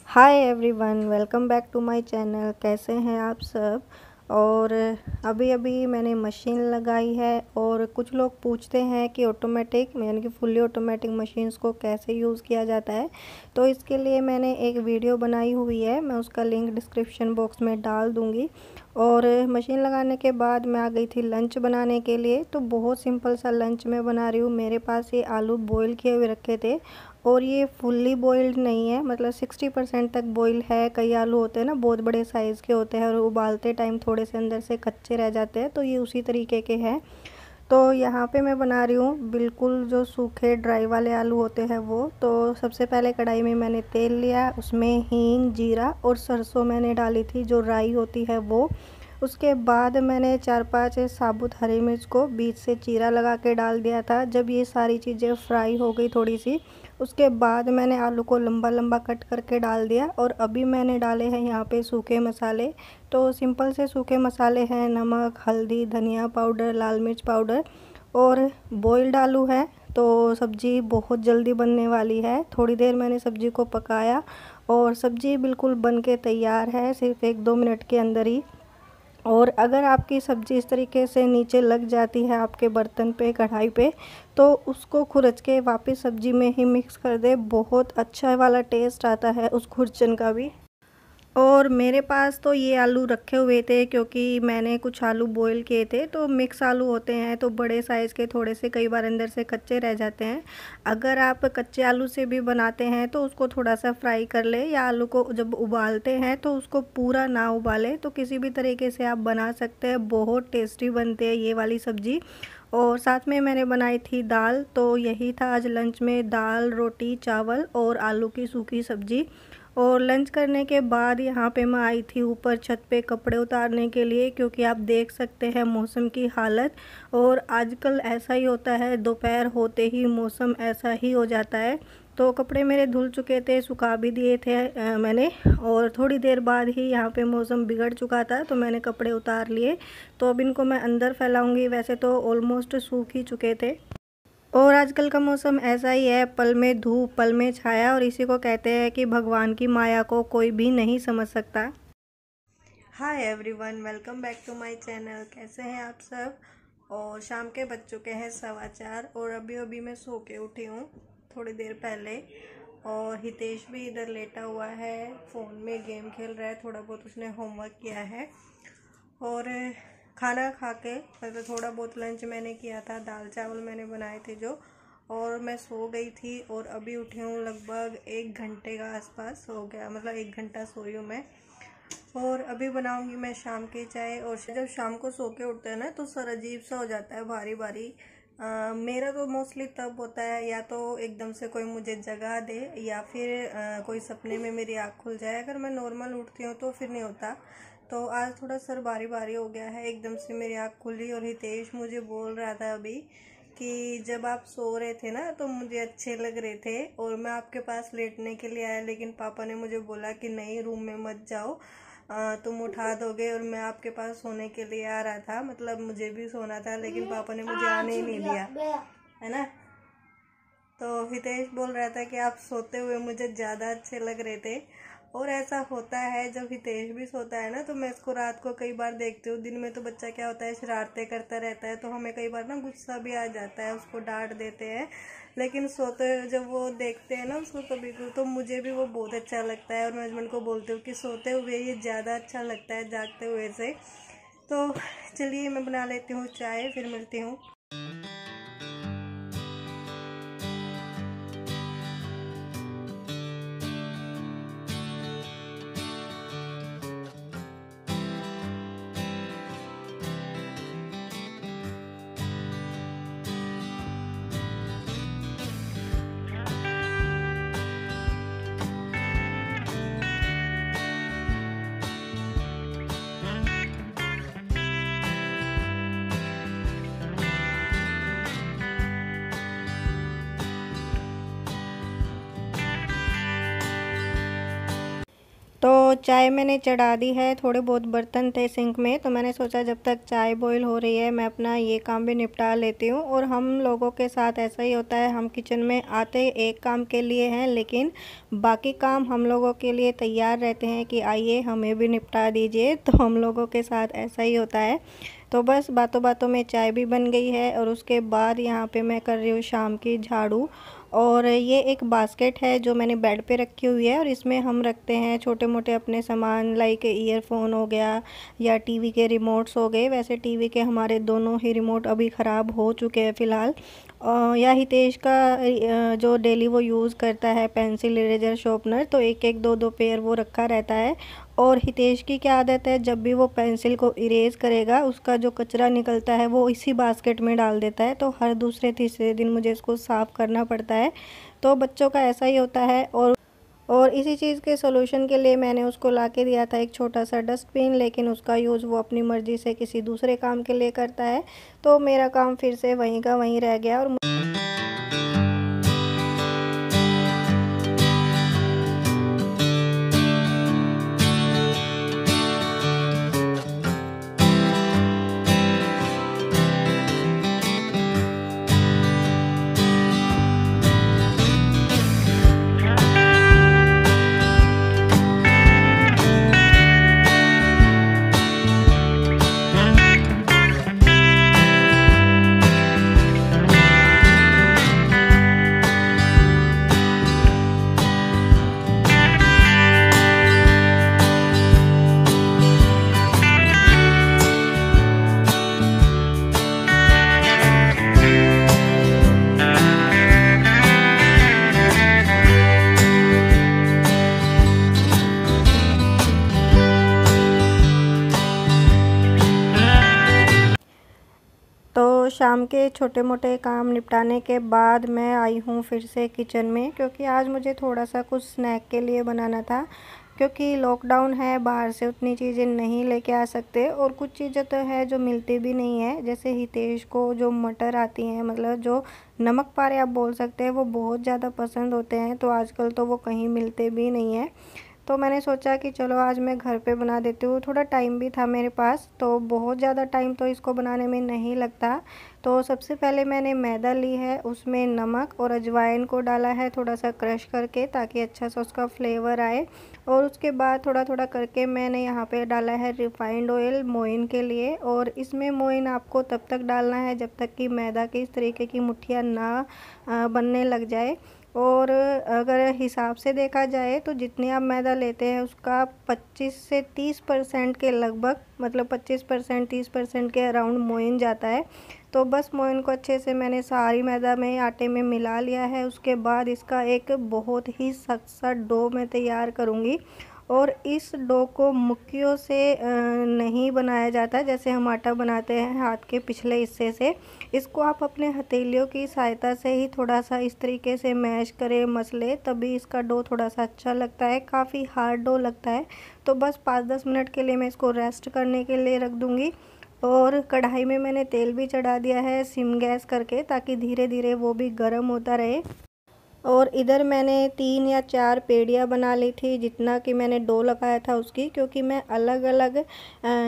Hi everyone, welcome back to my channel. कैसे हैं आप सब। और अभी अभी मैंने मशीन लगाई है और कुछ लोग पूछते हैं कि ऑटोमेटिक यानी कि फुल्ली ऑटोमेटिक मशीन्स को कैसे यूज़ किया जाता है। तो इसके लिए मैंने एक वीडियो बनाई हुई है, मैं उसका लिंक डिस्क्रिप्शन बॉक्स में डाल दूँगी। और मशीन लगाने के बाद मैं आ गई थी लंच बनाने के लिए। तो बहुत सिंपल सा लंच मैं बना रही हूँ। मेरे पास ये आलू बॉईल किए हुए रखे थे और ये फुल्ली बॉइल्ड नहीं है, मतलब 60% तक बॉईल है। कई आलू होते हैं ना, बहुत बड़े साइज़ के होते हैं और उबालते टाइम थोड़े से अंदर से कच्चे रह जाते हैं, तो ये उसी तरीके के हैं। तो यहाँ पे मैं बना रही हूँ बिल्कुल जो सूखे ड्राई वाले आलू होते हैं वो। तो सबसे पहले कढ़ाई में मैंने तेल लिया, उसमें हींग, जीरा और सरसों मैंने डाली थी, जो राई होती है वो। उसके बाद मैंने 4-5 साबुत हरी मिर्च को बीच से चीरा लगा के डाल दिया था। जब ये सारी चीज़ें फ्राई हो गई थोड़ी सी, उसके बाद मैंने आलू को लंबा लंबा कट करके डाल दिया। और अभी मैंने डाले हैं यहाँ पे सूखे मसाले। तो सिंपल से सूखे मसाले हैं, नमक, हल्दी, धनिया पाउडर, लाल मिर्च पाउडर और बॉइल्ड आलू है। तो सब्ज़ी बहुत जल्दी बनने वाली है। थोड़ी देर मैंने सब्ज़ी को पकाया और सब्ज़ी बिल्कुल बन के तैयार है, सिर्फ 1-2 मिनट के अंदर ही। और अगर आपकी सब्ज़ी इस तरीके से नीचे लग जाती है आपके बर्तन पे, कढ़ाई पे, तो उसको खुरच के वापस सब्ज़ी में ही मिक्स कर दे। बहुत अच्छा वाला टेस्ट आता है उस खुरचन का भी। और मेरे पास तो ये आलू रखे हुए थे क्योंकि मैंने कुछ आलू बॉईल किए थे। तो मिक्स आलू होते हैं तो बड़े साइज़ के, थोड़े से कई बार अंदर से कच्चे रह जाते हैं। अगर आप कच्चे आलू से भी बनाते हैं तो उसको थोड़ा सा फ्राई कर ले, या आलू को जब उबालते हैं तो उसको पूरा ना उबालें। तो किसी भी तरीके से आप बना सकते हैं, बहुत टेस्टी बनती है ये वाली सब्ज़ी। और साथ में मैंने बनाई थी दाल। तो यही था आज लंच में, दाल, रोटी, चावल और आलू की सूखी सब्ज़ी। और लंच करने के बाद यहाँ पे मैं आई थी ऊपर छत पे कपड़े उतारने के लिए, क्योंकि आप देख सकते हैं मौसम की हालत। और आजकल ऐसा ही होता है, दोपहर होते ही मौसम ऐसा ही हो जाता है। तो कपड़े मेरे धुल चुके थे, सुखा भी दिए थे मैंने। और थोड़ी देर बाद ही यहाँ पे मौसम बिगड़ चुका था, तो मैंने कपड़े उतार लिए। तो अब इनको मैं अंदर फैलाऊँगी। वैसे तो ऑलमोस्ट सूख ही चुके थे। और आजकल का मौसम ऐसा ही है, पल में धूप पल में छाया। और इसी को कहते हैं कि भगवान की माया को कोई भी नहीं समझ सकता। Hi everyone, welcome back to my channel. कैसे हैं आप सब। और शाम के बज चुके हैं 4:15 और अभी अभी मैं सो के उठी हूँ थोड़ी देर पहले। और हितेश भी इधर लेटा हुआ है, फ़ोन में गेम खेल रहा है, थोड़ा बहुत उसने होमवर्क किया है। और खाना खा के, मतलब थोड़ा बहुत लंच मैंने किया था, दाल चावल मैंने बनाए थे जो। और मैं सो गई थी और अभी उठी हूँ, लगभग 1 घंटे का आसपास हो गया, मतलब 1 घंटा सोई हूँ मैं। और अभी बनाऊंगी मैं शाम की चाय। और जब शाम को सो के उठते हैं ना तो सर अजीब सा हो जाता है, भारी भारी। मेरा तो मोस्टली तब होता है, या तो एकदम से कोई मुझे जगा दे, या फिर कोई सपने में मेरी आँख खुल जाए। अगर मैं नॉर्मल उठती हूँ तो फिर नहीं होता। तो आज थोड़ा सर भारी भारी हो गया है, एकदम से मेरी आँख खुली। और हितेश मुझे बोल रहा था अभी कि जब आप सो रहे थे ना तो मुझे अच्छे लग रहे थे और मैं आपके पास लेटने के लिए आया, लेकिन पापा ने मुझे बोला कि नहीं, रूम में मत जाओ, तुम उठा दोगे। और मैं आपके पास सोने के लिए आ रहा था, मतलब मुझे भी सोना था, लेकिन पापा ने मुझे आने ही नहीं दिया, है ना। तो हितेश बोल रहा था कि आप सोते हुए मुझे ज़्यादा अच्छे लग रहे थे। और ऐसा होता है, जब हितेश भी सोता है ना तो मैं इसको रात को कई बार देखती हूँ। दिन में तो बच्चा क्या होता है, शरारतें करता रहता है, तो हमें कई बार ना गुस्सा भी आ जाता है, उसको डांट देते हैं। लेकिन सोते हुए जब वो देखते हैं ना उसको कभी कभी, तो मुझे भी वो बहुत अच्छा लगता है। और मैं हस्बैंड को बोलती हूँ कि सोते हुए ये ज़्यादा अच्छा लगता है जागते हुए से। तो चलिए मैं बना लेती हूँ चाय, फिर मिलती हूँ। तो चाय मैंने चढ़ा दी है, थोड़े बहुत बर्तन थे सिंक में, तो मैंने सोचा जब तक चाय बॉईल हो रही है मैं अपना ये काम भी निपटा लेती हूँ। और हम लोगों के साथ ऐसा ही होता है, हम किचन में आते एक काम के लिए हैं, लेकिन बाकी काम हम लोगों के लिए तैयार रहते हैं कि आइए हमें भी निपटा दीजिए। तो हम लोगों के साथ ऐसा ही होता है। तो बस बातों बातों में चाय भी बन गई है और उसके बाद यहाँ पे मैं कर रही हूँ शाम की झाड़ू। और ये एक बास्केट है जो मैंने बेड पे रखी हुई है और इसमें हम रखते हैं छोटे मोटे अपने सामान, लाइक ईयरफोन हो गया या टीवी के रिमोट्स हो गए। वैसे टीवी के हमारे दोनों ही रिमोट अभी ख़राब हो चुके हैं फ़िलहाल। या हितेश का जो डेली वो यूज़ करता है पेंसिल, इरेजर, शार्पनर, तो एक एक दो दो पेयर वो रखा रहता है। और हितेश की क्या आदत है, जब भी वो पेंसिल को इरेज करेगा उसका जो कचरा निकलता है वो इसी बास्केट में डाल देता है। तो हर दूसरे तीसरे दिन मुझे इसको साफ़ करना पड़ता है। तो बच्चों का ऐसा ही होता है। और इसी चीज़ के सलूशन के लिए मैंने उसको ला के दिया था एक छोटा सा डस्टबिन, लेकिन उसका यूज़ वो अपनी मर्ज़ी से किसी दूसरे काम के लिए करता है। तो मेरा काम फिर से वहीं का वहीं रह गया। और तो शाम के छोटे मोटे काम निपटाने के बाद मैं आई हूँ फिर से किचन में, क्योंकि आज मुझे थोड़ा सा कुछ स्नैक के लिए बनाना था। क्योंकि लॉकडाउन है, बाहर से उतनी चीज़ें नहीं लेके आ सकते और कुछ चीज़ें तो है जो मिलती भी नहीं है। जैसे हितेश को जो मटर आती हैं, मतलब जो नमक पारे आप बोल सकते हैं, वो बहुत ज़्यादा पसंद होते हैं। तो आजकल तो वो कहीं मिलते भी नहीं हैं। तो मैंने सोचा कि चलो आज मैं घर पे बना देती हूँ। थोड़ा टाइम भी था मेरे पास, तो बहुत ज़्यादा टाइम तो इसको बनाने में नहीं लगता। तो सबसे पहले मैंने मैदा ली है, उसमें नमक और अजवाइन को डाला है थोड़ा सा क्रश करके, ताकि अच्छा सा उसका फ्लेवर आए। और उसके बाद थोड़ा थोड़ा करके मैंने यहाँ पे डाला है रिफाइंड ऑयल मोइन के लिए। और इसमें मोइन आपको तब तक डालना है जब तक कि मैदा की इस तरीके की मुठियाँ ना बनने लग जाए। और अगर हिसाब से देखा जाए तो जितने आप मैदा लेते हैं उसका 25 से 30% के लगभग, मतलब 25% 30% के अराउंड मोइन जाता है। तो बस मोइन को अच्छे से मैंने सारी मैदा में आटे में मिला लिया है। उसके बाद इसका एक बहुत ही सख्त सा डो मैं तैयार करूँगी। और इस डो को मुट्ठियों से नहीं बनाया जाता जैसे हम आटा बनाते हैं हाथ के पिछले हिस्से से। इसको आप अपने हथेलियों की सहायता से ही थोड़ा सा इस तरीके से मैश करें, मसले, तभी इसका डो थोड़ा सा अच्छा लगता है। काफ़ी हार्ड डो लगता है। तो बस 5-10 मिनट के लिए मैं इसको रेस्ट करने के लिए रख दूँगी। और कढ़ाई में मैंने तेल भी चढ़ा दिया है सिम गैस करके, ताकि धीरे धीरे वो भी गर्म होता रहे। और इधर मैंने 3 या 4 पेड़ियाँ बना ली थी, जितना कि मैंने डो लगाया था उसकी, क्योंकि मैं अलग अलग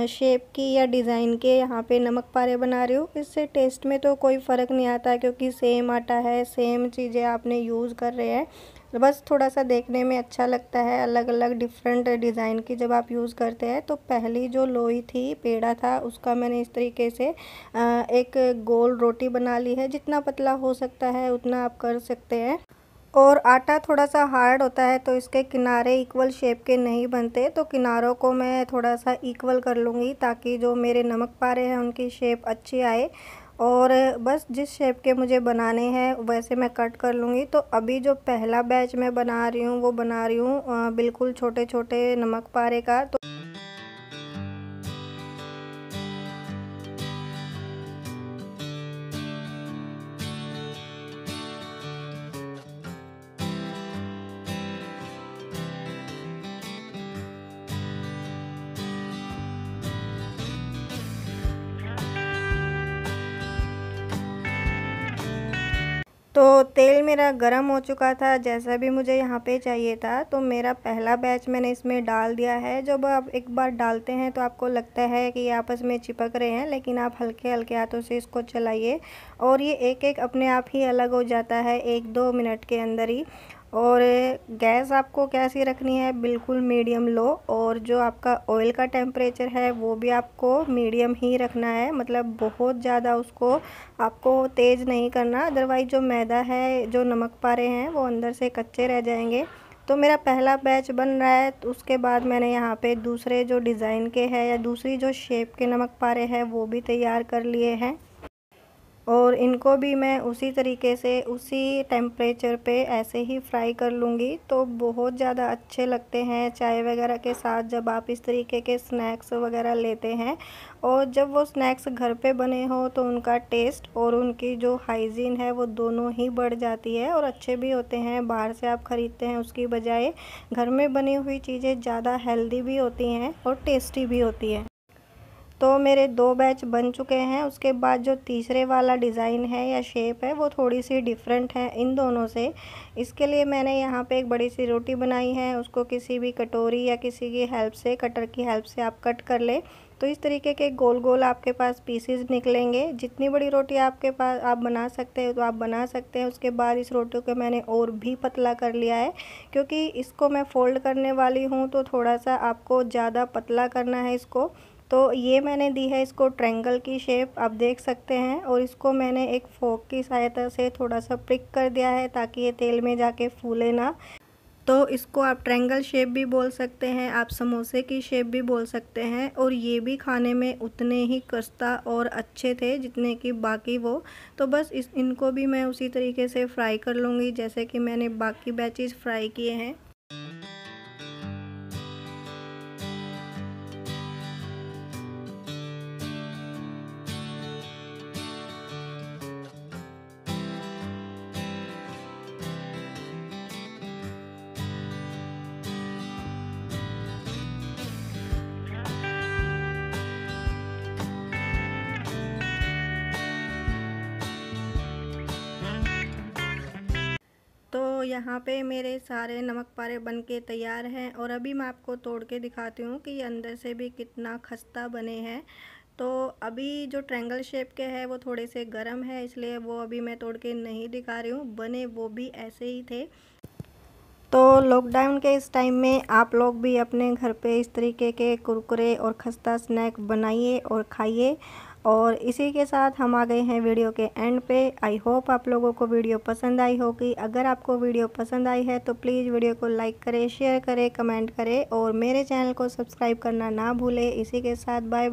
शेप की या डिज़ाइन के यहाँ पे नमक पारे बना रही हूँ। इससे टेस्ट में तो कोई फ़र्क नहीं आता, क्योंकि सेम आटा है, सेम चीज़ें आपने यूज़ कर रहे हैं। बस थोड़ा सा देखने में अच्छा लगता है अलग अलग डिफरेंट डिज़ाइन की जब आप यूज़ करते हैं। तो पहली जो लोई थी, पेड़ा था, उसका मैंने इस तरीके से एक गोल रोटी बना ली है। जितना पतला हो सकता है उतना आप कर सकते हैं। और आटा थोड़ा सा हार्ड होता है तो इसके किनारे इक्वल शेप के नहीं बनते, तो किनारों को मैं थोड़ा सा इक्वल कर लूँगी ताकि जो मेरे नमक पारे हैं उनकी शेप अच्छी आए। और बस जिस शेप के मुझे बनाने हैं वैसे मैं कट कर लूँगी। तो अभी जो पहला बैच मैं बना रही हूँ वो बना रही हूँ बिल्कुल छोटे छोटे नमक पारे का। तो तो तेल मेरा गरम हो चुका था, जैसा भी मुझे यहाँ पे चाहिए था। तो मेरा पहला बैच मैंने इसमें डाल दिया है। जब आप एक बार डालते हैं तो आपको लगता है कि ये आपस में चिपक रहे हैं, लेकिन आप हल्के हल्के हाथों से इसको चलाइए और ये एक एक अपने आप ही अलग हो जाता है 1-2 मिनट के अंदर ही। और गैस आपको कैसी रखनी है, बिल्कुल मीडियम लो। और जो आपका ऑयल का टेम्परेचर है वो भी आपको मीडियम ही रखना है, मतलब बहुत ज़्यादा उसको आपको तेज़ नहीं करना, अदरवाइज़ जो मैदा है, जो नमक पारे हैं वो अंदर से कच्चे रह जाएंगे। तो मेरा पहला बैच बन रहा है, तो उसके बाद मैंने यहाँ पे दूसरे जो डिज़ाइन के हैं या दूसरी जो शेप के नमक पारे हैं वो भी तैयार कर लिए हैं। और इनको भी मैं उसी तरीके से उसी टेम्परेचर पे ऐसे ही फ्राई कर लूँगी। तो बहुत ज़्यादा अच्छे लगते हैं चाय वगैरह के साथ, जब आप इस तरीके के स्नैक्स वगैरह लेते हैं। और जब वो स्नैक्स घर पे बने हो तो उनका टेस्ट और उनकी जो हाइजीन है वो दोनों ही बढ़ जाती है और अच्छे भी होते हैं। बाहर से आप ख़रीदते हैं उसकी बजाय घर में बनी हुई चीज़ें ज़्यादा हेल्दी भी होती हैं और टेस्टी भी होती हैं। तो मेरे 2 बैच बन चुके हैं। उसके बाद जो तीसरे वाला डिज़ाइन है या शेप है वो थोड़ी सी डिफरेंट है इन दोनों से। इसके लिए मैंने यहाँ पे एक बड़ी सी रोटी बनाई है, उसको किसी भी कटोरी या किसी की हेल्प से, कटर की हेल्प से आप कट कर ले। तो इस तरीके के गोल गोल आपके पास पीसेस निकलेंगे। जितनी बड़ी रोटी आपके पास आप बना सकते हो तो आप बना सकते हैं। उसके बाद इस रोटी को मैंने और भी पतला कर लिया है, क्योंकि इसको मैं फ़ोल्ड करने वाली हूँ तो थोड़ा सा आपको ज़्यादा पतला करना है इसको। तो ये मैंने दी है इसको ट्रायंगल की शेप, आप देख सकते हैं। और इसको मैंने एक फोक की सहायता से थोड़ा सा प्रिक कर दिया है ताकि ये तेल में जाके फूले ना। तो इसको आप ट्रायंगल शेप भी बोल सकते हैं, आप समोसे की शेप भी बोल सकते हैं। और ये भी खाने में उतने ही खस्ता और अच्छे थे जितने कि बाकी वो। तो बस इनको भी मैं उसी तरीके से फ्राई कर लूँगी जैसे कि मैंने बाकी बैचेस फ्राई किए हैं। तो यहाँ पे मेरे सारे नमक पारे बन के तैयार हैं और अभी मैं आपको तोड़ के दिखाती हूँ कि ये अंदर से भी कितना खस्ता बने हैं। तो अभी जो ट्रायंगल शेप के हैं वो थोड़े से गर्म है, इसलिए वो अभी मैं तोड़ के नहीं दिखा रही हूँ, बने वो भी ऐसे ही थे। तो लॉकडाउन के इस टाइम में आप लोग भी अपने घर पे इस तरीके के कुरकुरे और खस्ता स्नैक बनाइए और खाइए। और इसी के साथ हम आ गए हैं वीडियो के एंड पे। आई होप आप लोगों को वीडियो पसंद आई होगी। अगर आपको वीडियो पसंद आई है तो प्लीज़ वीडियो को लाइक करें, शेयर करें, कमेंट करें और मेरे चैनल को सब्सक्राइब करना ना भूलें। इसी के साथ बाय।